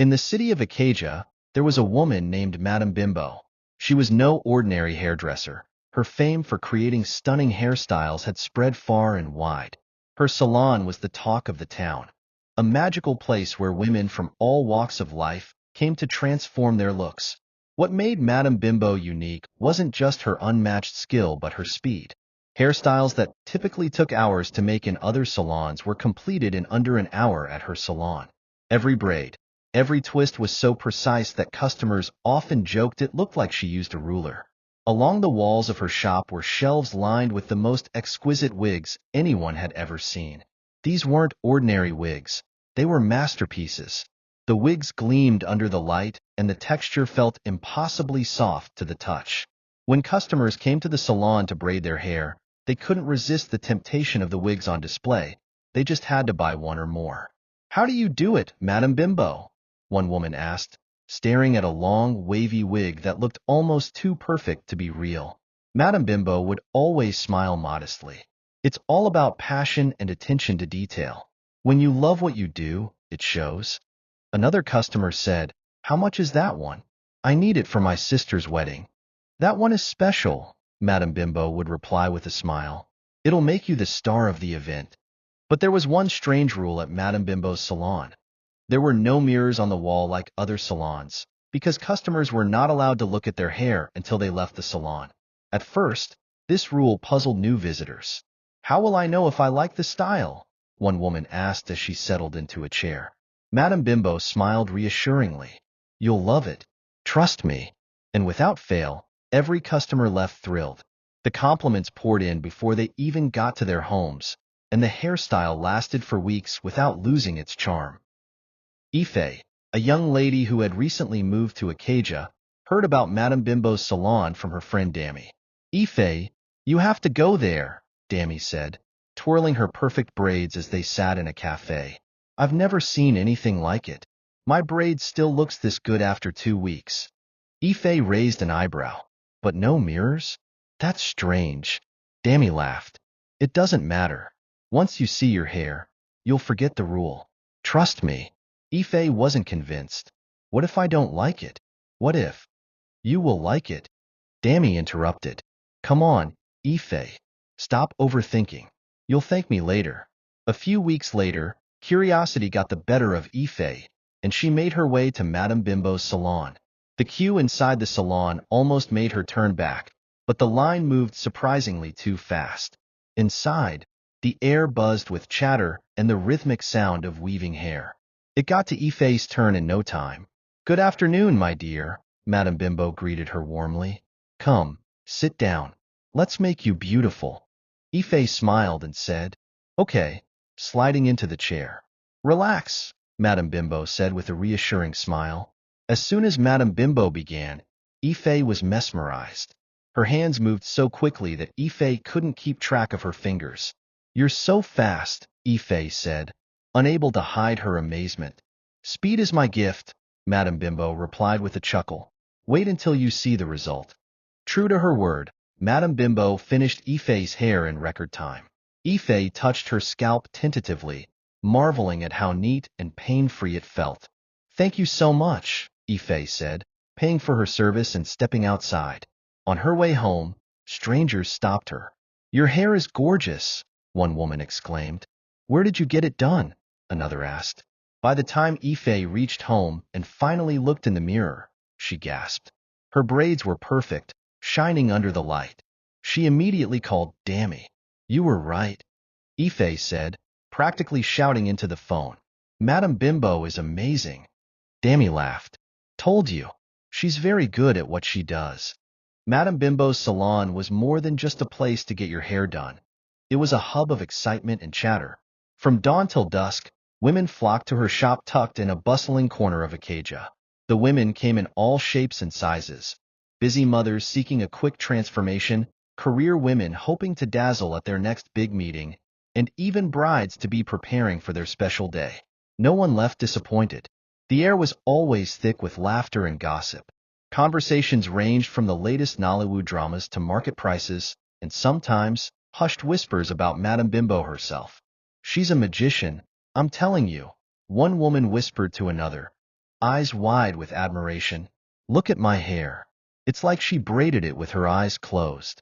In the city of Acadia, there was a woman named Madame Bimbo. She was no ordinary hairdresser. Her fame for creating stunning hairstyles had spread far and wide. Her salon was the talk of the town, a magical place where women from all walks of life came to transform their looks. What made Madame Bimbo unique wasn't just her unmatched skill but her speed. Hairstyles that typically took hours to make in other salons were completed in under an hour at her salon. Every braid, every twist was so precise that customers often joked it looked like she used a ruler. Along the walls of her shop were shelves lined with the most exquisite wigs anyone had ever seen. These weren't ordinary wigs. They were masterpieces. The wigs gleamed under the light, and the texture felt impossibly soft to the touch. When customers came to the salon to braid their hair, they couldn't resist the temptation of the wigs on display. They just had to buy one or more. "How do you do it, Madame Bimbo?" one woman asked, staring at a long, wavy wig that looked almost too perfect to be real. Madame Bimbo would always smile modestly. "It's all about passion and attention to detail. When you love what you do, it shows." Another customer said, "How much is that one? I need it for my sister's wedding." "That one is special," Madame Bimbo would reply with a smile. "It'll make you the star of the event." But there was one strange rule at Madame Bimbo's salon. There were no mirrors on the wall like other salons, because customers were not allowed to look at their hair until they left the salon. At first, this rule puzzled new visitors. "How will I know if I like the style?" one woman asked as she settled into a chair. Madame Bimbo smiled reassuringly. "You'll love it. Trust me." And without fail, every customer left thrilled. The compliments poured in before they even got to their homes, and the hairstyle lasted for weeks without losing its charm. Ife, a young lady who had recently moved to Acadia, heard about Madame Bimbo's salon from her friend Dammy. "Ife, you have to go there," Dammy said, twirling her perfect braids as they sat in a cafe. "I've never seen anything like it. My braid still looks this good after 2 weeks." Ife raised an eyebrow. "But no mirrors? That's strange." Dammy laughed. "It doesn't matter. Once you see your hair, you'll forget the rule. Trust me." Ife wasn't convinced. "What if I don't like it?" "What if?" "You will like it." Dammy interrupted. "Come on, Ife. Stop overthinking. You'll thank me later." A few weeks later, curiosity got the better of Ife, and she made her way to Madame Bimbo's salon. The queue inside the salon almost made her turn back, but the line moved surprisingly too fast. Inside, the air buzzed with chatter and the rhythmic sound of weaving hair. It got to Ife's turn in no time. "Good afternoon, my dear," Madame Bimbo greeted her warmly. "Come, sit down. Let's make you beautiful." Ife smiled and said, "Okay," sliding into the chair. "Relax," Madame Bimbo said with a reassuring smile. As soon as Madame Bimbo began, Ife was mesmerized. Her hands moved so quickly that Ife couldn't keep track of her fingers. "You're so fast," Ife said, unable to hide her amazement. "Speed is my gift," Madame Bimbo replied with a chuckle. "Wait until you see the result." True to her word, Madame Bimbo finished Ife's hair in record time. Ife touched her scalp tentatively, marveling at how neat and pain-free it felt. "Thank you so much," Ife said, paying for her service and stepping outside. On her way home, strangers stopped her. "Your hair is gorgeous," one woman exclaimed. "Where did you get it done?" another asked. By the time Ife reached home and finally looked in the mirror, she gasped. Her braids were perfect, shining under the light. She immediately called Dammy. "You were right," Ife said, practically shouting into the phone. "Madame Bimbo is amazing." Dammy laughed. "Told you. She's very good at what she does." Madame Bimbo's salon was more than just a place to get your hair done. It was a hub of excitement and chatter. From dawn till dusk, women flocked to her shop tucked in a bustling corner of Acadia. The women came in all shapes and sizes. Busy mothers seeking a quick transformation, career women hoping to dazzle at their next big meeting, and even brides to be preparing for their special day. No one left disappointed. The air was always thick with laughter and gossip. Conversations ranged from the latest Nollywood dramas to market prices, and sometimes hushed whispers about Madame Bimbo herself. "She's a magician, I'm telling you," one woman whispered to another. eyes wide with admiration. Look at my hair. It's like she braided it with her eyes closed.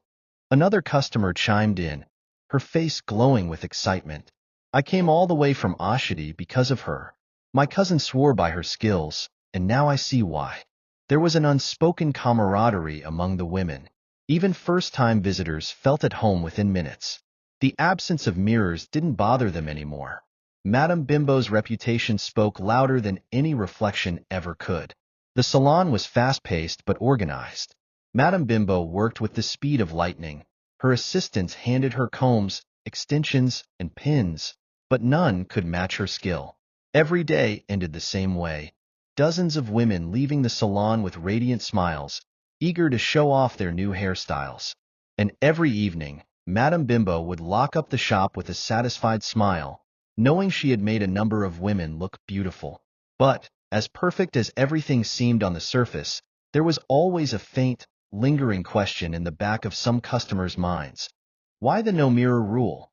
Another customer chimed in, her face glowing with excitement. I came all the way from Oshodi because of her. My cousin swore by her skills, and now I see why. There was an unspoken camaraderie among the women. Even first-time visitors felt at home within minutes. The absence of mirrors didn't bother them anymore. Madame Bimbo's reputation spoke louder than any reflection ever could. The salon was fast-paced but organized. Madame Bimbo worked with the speed of lightning. Her assistants handed her combs, extensions, and pins, but none could match her skill. Every day ended the same way. Dozens of women leaving the salon with radiant smiles, eager to show off their new hairstyles. And every evening, Madame Bimbo would lock up the shop with a satisfied smile, knowing she had made a number of women look beautiful. But, as perfect as everything seemed on the surface, there was always a faint, lingering question in the back of some customers' minds. Why the no-mirror rule?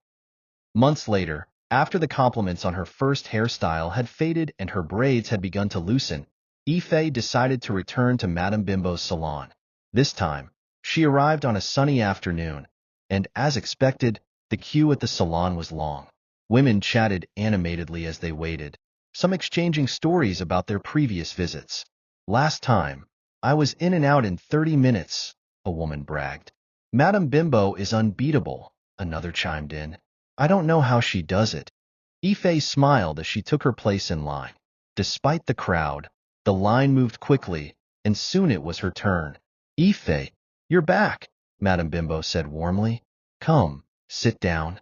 Months later, after the compliments on her first hairstyle had faded and her braids had begun to loosen, Ife decided to return to Madame Bimbo's salon. This time, she arrived on a sunny afternoon, and, as expected, the queue at the salon was long. Women chatted animatedly as they waited, some exchanging stories about their previous visits. Last time, I was in and out in 30 minutes, a woman bragged. Madame Bimbo is unbeatable, another chimed in. I don't know how she does it. Ife smiled as she took her place in line. Despite the crowd, the line moved quickly, and soon it was her turn. Ife, you're back, Madame Bimbo said warmly. Come, sit down.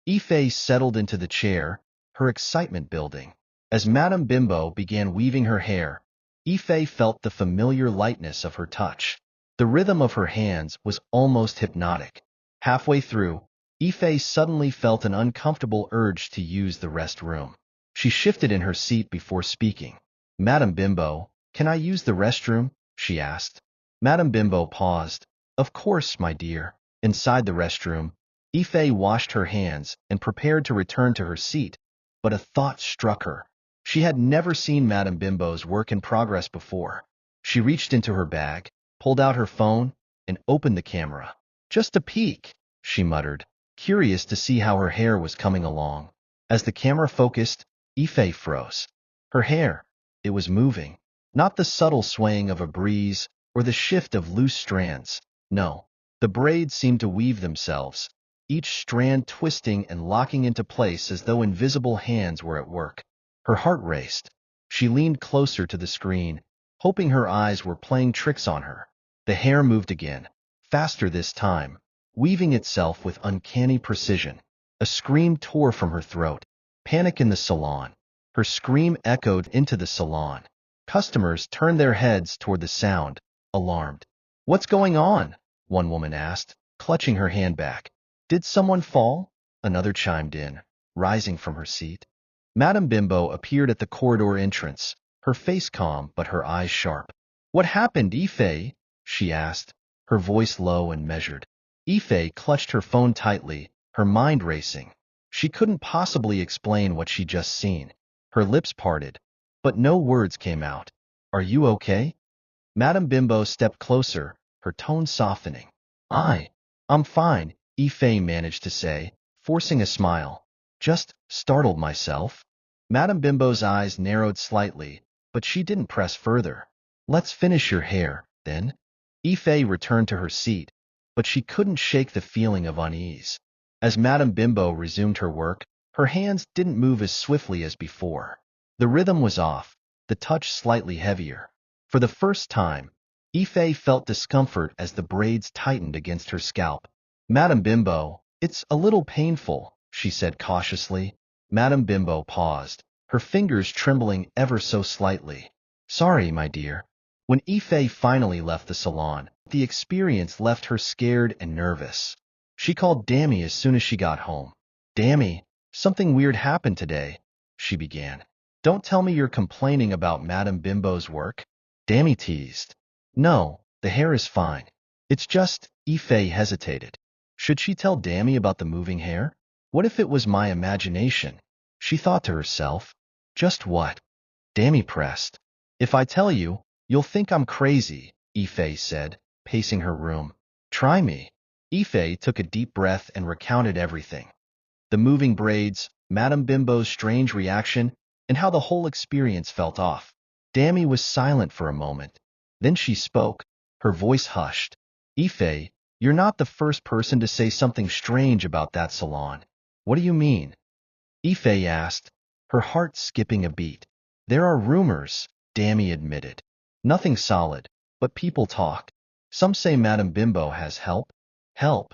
Ife settled into the chair, her excitement building. As Madame Bimbo began weaving her hair, Ife felt the familiar lightness of her touch. The rhythm of her hands was almost hypnotic. Halfway through, Ife suddenly felt an uncomfortable urge to use the restroom. She shifted in her seat before speaking. Madame Bimbo, can I use the restroom? She asked. Madame Bimbo paused. Of course, my dear. Inside the restroom, Ife washed her hands and prepared to return to her seat, but a thought struck her. She had never seen Madame Bimbo's work in progress before. She reached into her bag, pulled out her phone, and opened the camera. Just a peek, she muttered, curious to see how her hair was coming along. As the camera focused, Ife froze. Her hair, it was moving. Not the subtle swaying of a breeze or the shift of loose strands. No, the braids seemed to weave themselves, each strand twisting and locking into place as though invisible hands were at work. Her heart raced. She leaned closer to the screen, hoping her eyes were playing tricks on her. The hair moved again, faster this time, weaving itself with uncanny precision. A scream tore from her throat. Panic in the salon. Her scream echoed into the salon. Customers turned their heads toward the sound, alarmed. What's going on? One woman asked, clutching her handbag. Did someone fall? Another chimed in, rising from her seat. Madame Bimbo appeared at the corridor entrance, her face calm but her eyes sharp. What happened, Ife? She asked, her voice low and measured. Ife clutched her phone tightly, her mind racing. She couldn't possibly explain what she'd just seen. Her lips parted, but no words came out. Are you okay? Madame Bimbo stepped closer, her tone softening. I'm fine, Ife managed to say, forcing a smile. Just startled myself. Madame Bimbo's eyes narrowed slightly, but she didn't press further. Let's finish your hair, then. Ife returned to her seat, but she couldn't shake the feeling of unease. As Madame Bimbo resumed her work, her hands didn't move as swiftly as before. The rhythm was off, the touch slightly heavier. For the first time, Ife felt discomfort as the braids tightened against her scalp. Madame Bimbo, it's a little painful, she said cautiously. Madame Bimbo paused, her fingers trembling ever so slightly. Sorry, my dear. When Ife finally left the salon, the experience left her scared and nervous. She called Dammy as soon as she got home. Dammy, something weird happened today, she began. Don't tell me you're complaining about Madame Bimbo's work? Dammy teased. No, the hair is fine. It's just, Ife hesitated. Should she tell Dammy about the moving hair? What if it was my imagination? She thought to herself. Just what? Dammy pressed. If I tell you, you'll think I'm crazy, Ife said, pacing her room. Try me. Ife took a deep breath and recounted everything. The moving braids, Madame Bimbo's strange reaction, and how the whole experience felt off. Dammy was silent for a moment. Then she spoke, her voice hushed. Ife, you're not the first person to say something strange about that salon. What do you mean? Ife asked, her heart skipping a beat. There are rumors, Dammy admitted. Nothing solid, but people talk. Some say Madame Bimbo has help. Help.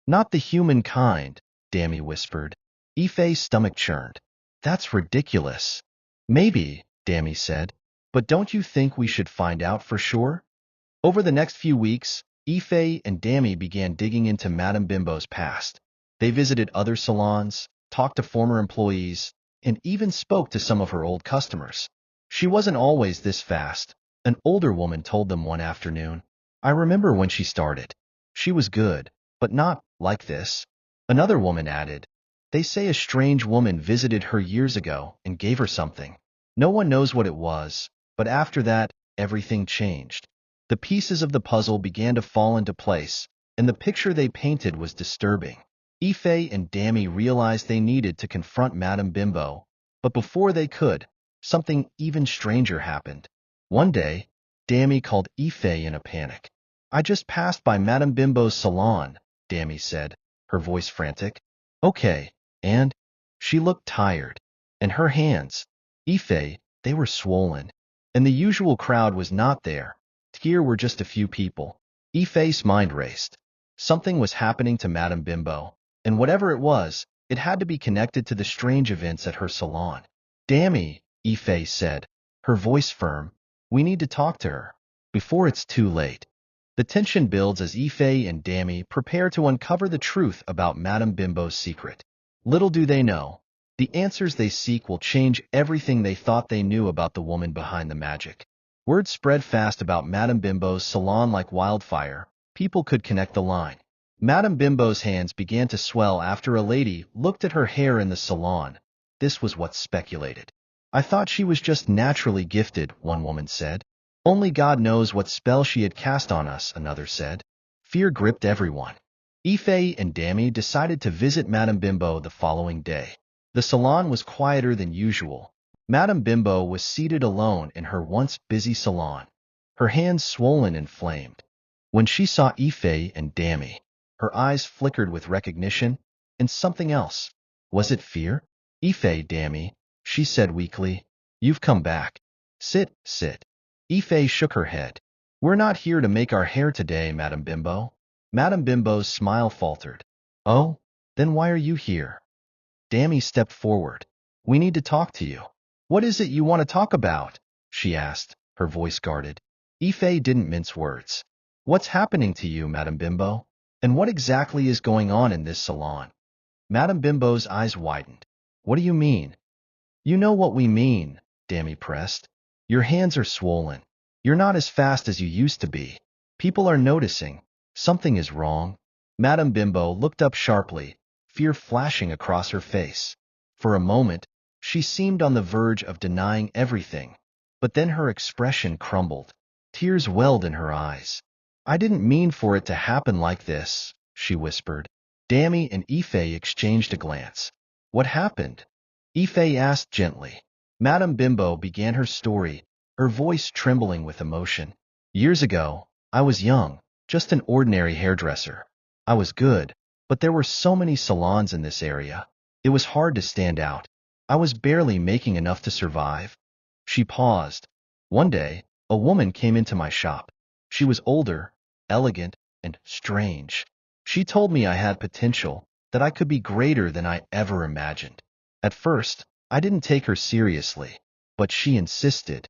Not the human kind, Dammy whispered. Ife's stomach churned. That's ridiculous. Maybe, Dammy said. But don't you think we should find out for sure? Over the next few weeks, Ife and Dammy began digging into Madame Bimbo's past. They visited other salons, talked to former employees, and even spoke to some of her old customers. She wasn't always this fast, an older woman told them one afternoon. I remember when she started. She was good, but not like this. Another woman added, they say a strange woman visited her years ago and gave her something. No one knows what it was, but after that, everything changed. The pieces of the puzzle began to fall into place, and the picture they painted was disturbing. Ife and Dammy realized they needed to confront Madame Bimbo, but before they could, something even stranger happened. One day, Dammy called Ife in a panic. I just passed by Madame Bimbo's salon, Dammy said, her voice frantic. Okay, and? She looked tired, and her hands, Ife, they were swollen, and the usual crowd was not there. Here were just a few people. Ife's mind raced. Something was happening to Madame Bimbo, and whatever it was, it had to be connected to the strange events at her salon. Dammy, Ife said, her voice firm. We need to talk to her, before it's too late. The tension builds as Ife and Dammy prepare to uncover the truth about Madame Bimbo's secret. Little do they know, the answers they seek will change everything they thought they knew about the woman behind the magic. Word spread fast about Madame Bimbo's salon like wildfire. People could connect the line. Madame Bimbo's hands began to swell after a lady looked at her hair in the salon. This was what's speculated. I thought she was just naturally gifted, one woman said. Only God knows what spell she had cast on us, another said. Fear gripped everyone. Ife and Dammy decided to visit Madame Bimbo the following day. The salon was quieter than usual. Madame Bimbo was seated alone in her once busy salon, her hands swollen and inflamed. When she saw Ife and Dammy, her eyes flickered with recognition and something else. Was it fear? Ife, Dammy, she said weakly. You've come back. Sit, sit. Ife shook her head. We're not here to make our hair today, Madame Bimbo. Madame Bimbo's smile faltered. Oh, then why are you here? Dammy stepped forward. We need to talk to you. What is it you want to talk about? She asked, her voice guarded. Ife didn't mince words. What's happening to you, Madame Bimbo? And what exactly is going on in this salon? Madame Bimbo's eyes widened. What do you mean? You know what we mean, Dammy pressed. Your hands are swollen. You're not as fast as you used to be. People are noticing. Something is wrong. Madame Bimbo looked up sharply, fear flashing across her face. For a moment, she seemed on the verge of denying everything, but then her expression crumbled. Tears welled in her eyes. I didn't mean for it to happen like this, she whispered. Dammy and Ife exchanged a glance. What happened? Ife asked gently. Madame Bimbo began her story, her voice trembling with emotion. Years ago, I was young, just an ordinary hairdresser. I was good, but there were so many salons in this area. It was hard to stand out. I was barely making enough to survive. She paused. One day, a woman came into my shop. She was older, elegant, and strange. She told me I had potential, that I could be greater than I ever imagined. At first, I didn't take her seriously, but she insisted.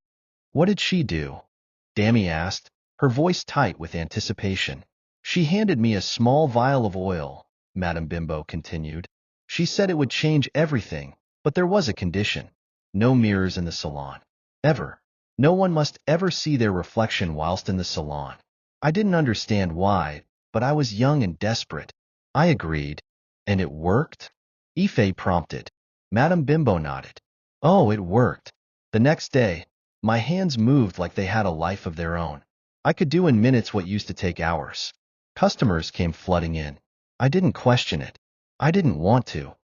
What did she do? Dammy asked, her voice tight with anticipation. She handed me a small vial of oil, Madame Bimbo continued. She said it would change everything, but there was a condition. No mirrors in the salon. Ever. No one must ever see their reflection whilst in the salon. I didn't understand why, but I was young and desperate. I agreed. And it worked? Ife prompted. Madame Bimbo nodded. Oh, it worked. The next day, My hands moved like they had a life of their own. I could do in minutes what used to take hours. Customers came flooding in. I didn't question it. I didn't want to.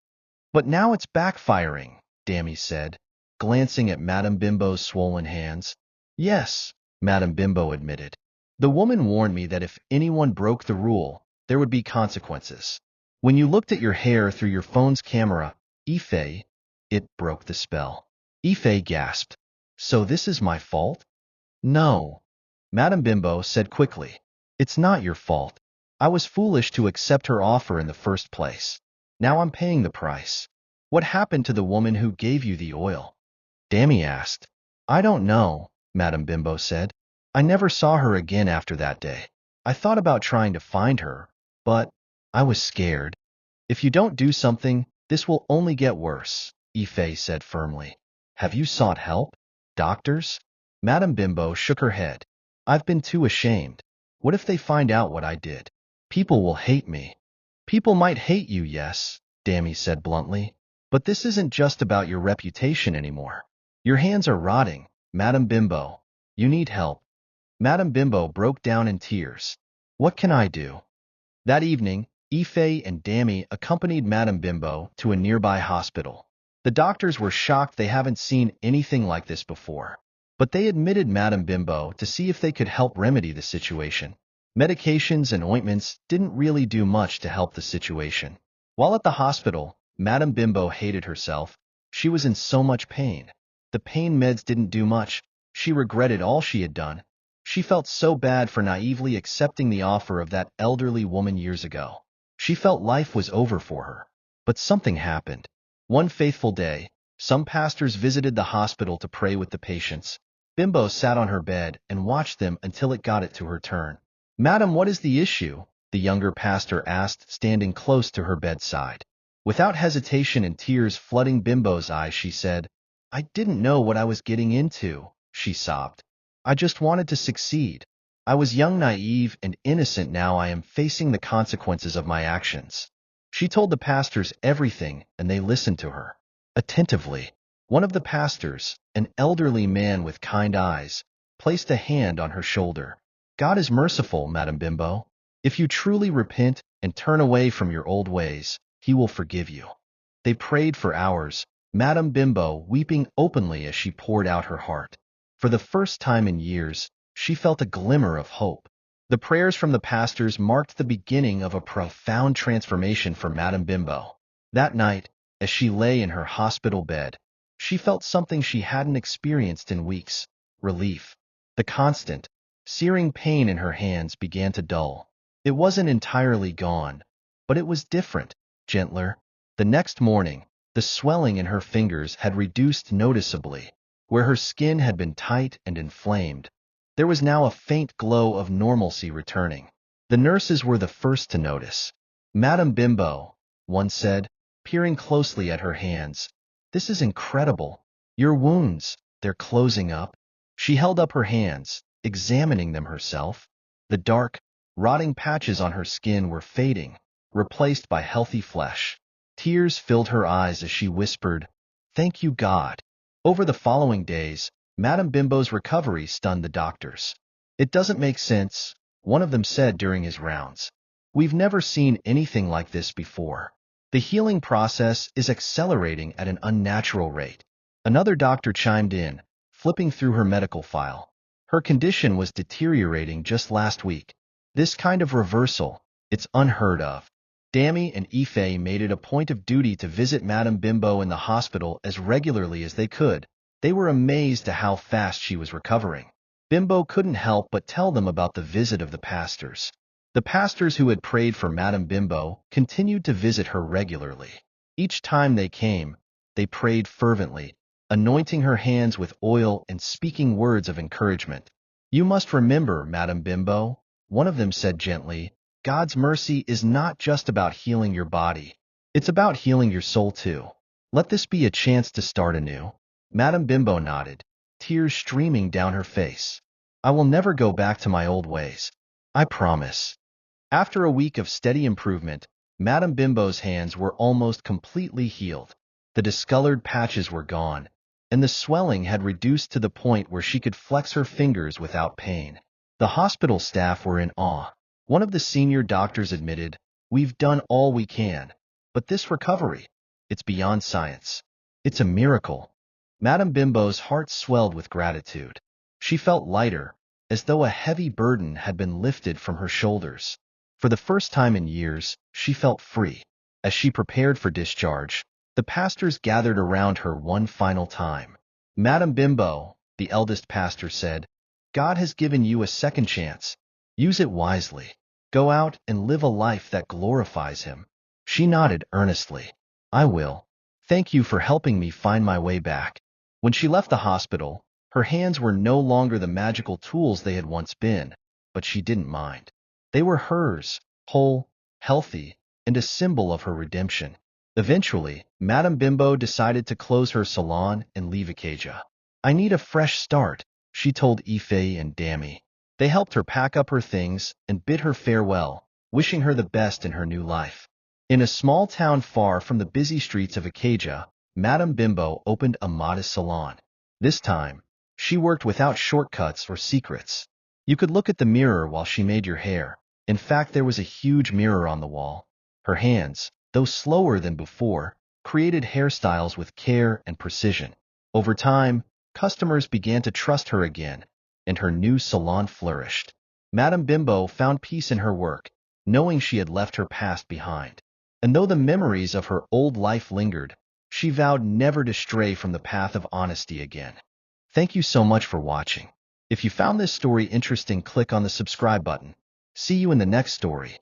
But now it's backfiring, Dammy said, glancing at Madame Bimbo's swollen hands. Yes, Madame Bimbo admitted. The woman warned me that if anyone broke the rule, there would be consequences. When you looked at your hair through your phone's camera, Ife, it broke the spell. Ife gasped. So this is my fault? No, Madame Bimbo said quickly. It's not your fault. I was foolish to accept her offer in the first place. Now I'm paying the price. What happened to the woman who gave you the oil? Dammy asked. I don't know, Madame Bimbo said. I never saw her again after that day. I thought about trying to find her, but I was scared. If you don't do something, this will only get worse, Ife said firmly. Have you sought help? Doctors? Madame Bimbo shook her head. I've been too ashamed. What if they find out what I did? People will hate me. People might hate you, yes, Dammy said bluntly. But this isn't just about your reputation anymore. Your hands are rotting, Madame Bimbo. You need help. Madame Bimbo broke down in tears. What can I do? That evening, Ife and Dammy accompanied Madame Bimbo to a nearby hospital. The doctors were shocked they haven't seen anything like this before. But they admitted Madame Bimbo to see if they could help remedy the situation. Medications and ointments didn't really do much to help the situation. While at the hospital, Madame Bimbo hated herself. She was in so much pain. The pain meds didn't do much. She regretted all she had done. She felt so bad for naively accepting the offer of that elderly woman years ago. She felt life was over for her. But something happened. One faithful day, some pastors visited the hospital to pray with the patients. Bimbo sat on her bed and watched them until it got it to her turn. Madam, what is the issue? The younger pastor asked, standing close to her bedside. Without hesitation and tears flooding Bimbo's eyes, she said, I didn't know what I was getting into, she sobbed. I just wanted to succeed. I was young, naive, and innocent. Now I am facing the consequences of my actions. She told the pastors everything, and they listened to her attentively. One of the pastors, an elderly man with kind eyes, placed a hand on her shoulder. God is merciful, Madame Bimbo. If you truly repent and turn away from your old ways, he will forgive you. They prayed for hours, Madame Bimbo weeping openly as she poured out her heart. For the first time in years, she felt a glimmer of hope. The prayers from the pastors marked the beginning of a profound transformation for Madame Bimbo. That night, as she lay in her hospital bed, she felt something she hadn't experienced in weeks: relief. The constant, searing pain in her hands began to dull. It wasn't entirely gone, but it was different, gentler. The next morning, the swelling in her fingers had reduced noticeably. Where her skin had been tight and inflamed, there was now a faint glow of normalcy returning. The nurses were the first to notice. Madame Bimbo, one said, peering closely at her hands, this is incredible. Your wounds, they're closing up. She held up her hands, examining them herself. The dark, rotting patches on her skin were fading, replaced by healthy flesh. Tears filled her eyes as she whispered, Thank you, God. Over the following days, Madame Bimbo's recovery stunned the doctors. It doesn't make sense, one of them said during his rounds. We've never seen anything like this before. The healing process is accelerating at an unnatural rate. Another doctor chimed in, flipping through her medical file. Her condition was deteriorating just last week. This kind of reversal, it's unheard of. Dammy and Ife made it a point of duty to visit Madame Bimbo in the hospital as regularly as they could. They were amazed at how fast she was recovering. Bimbo couldn't help but tell them about the visit of the pastors. The pastors who had prayed for Madame Bimbo continued to visit her regularly. Each time they came, they prayed fervently, anointing her hands with oil and speaking words of encouragement. You must remember, Madame Bimbo, one of them said gently, God's mercy is not just about healing your body. It's about healing your soul too. Let this be a chance to start anew. Madame Bimbo nodded, tears streaming down her face. I will never go back to my old ways. I promise. After a week of steady improvement, Madame Bimbo's hands were almost completely healed. The discolored patches were gone, and the swelling had reduced to the point where she could flex her fingers without pain. The hospital staff were in awe. One of the senior doctors admitted, "We've done all we can, but this recovery, it's beyond science. It's a miracle." Madame Bimbo's heart swelled with gratitude. She felt lighter, as though a heavy burden had been lifted from her shoulders. For the first time in years, she felt free. As she prepared for discharge, the pastors gathered around her one final time. "Madame Bimbo," the eldest pastor said, "God has given you a second chance. Use it wisely. Go out and live a life that glorifies Him." She nodded earnestly. "I will. Thank you for helping me find my way back." When she left the hospital, her hands were no longer the magical tools they had once been, but she didn't mind. They were hers, whole, healthy, and a symbol of her redemption. Eventually, Madame Bimbo decided to close her salon and leave Acacia. "I need a fresh start," she told Ife and Dammy. They helped her pack up her things and bid her farewell, wishing her the best in her new life. In a small town far from the busy streets of Acacia, Madame Bimbo opened a modest salon. This time, she worked without shortcuts or secrets. You could look at the mirror while she made your hair. In fact, there was a huge mirror on the wall. Her hands, though slower than before, created hairstyles with care and precision. Over time, customers began to trust her again, and her new salon flourished. Madame Bimbo found peace in her work, knowing she had left her past behind. And though the memories of her old life lingered, she vowed never to stray from the path of honesty again. Thank you so much for watching. If you found this story interesting, click on the subscribe button. See you in the next story.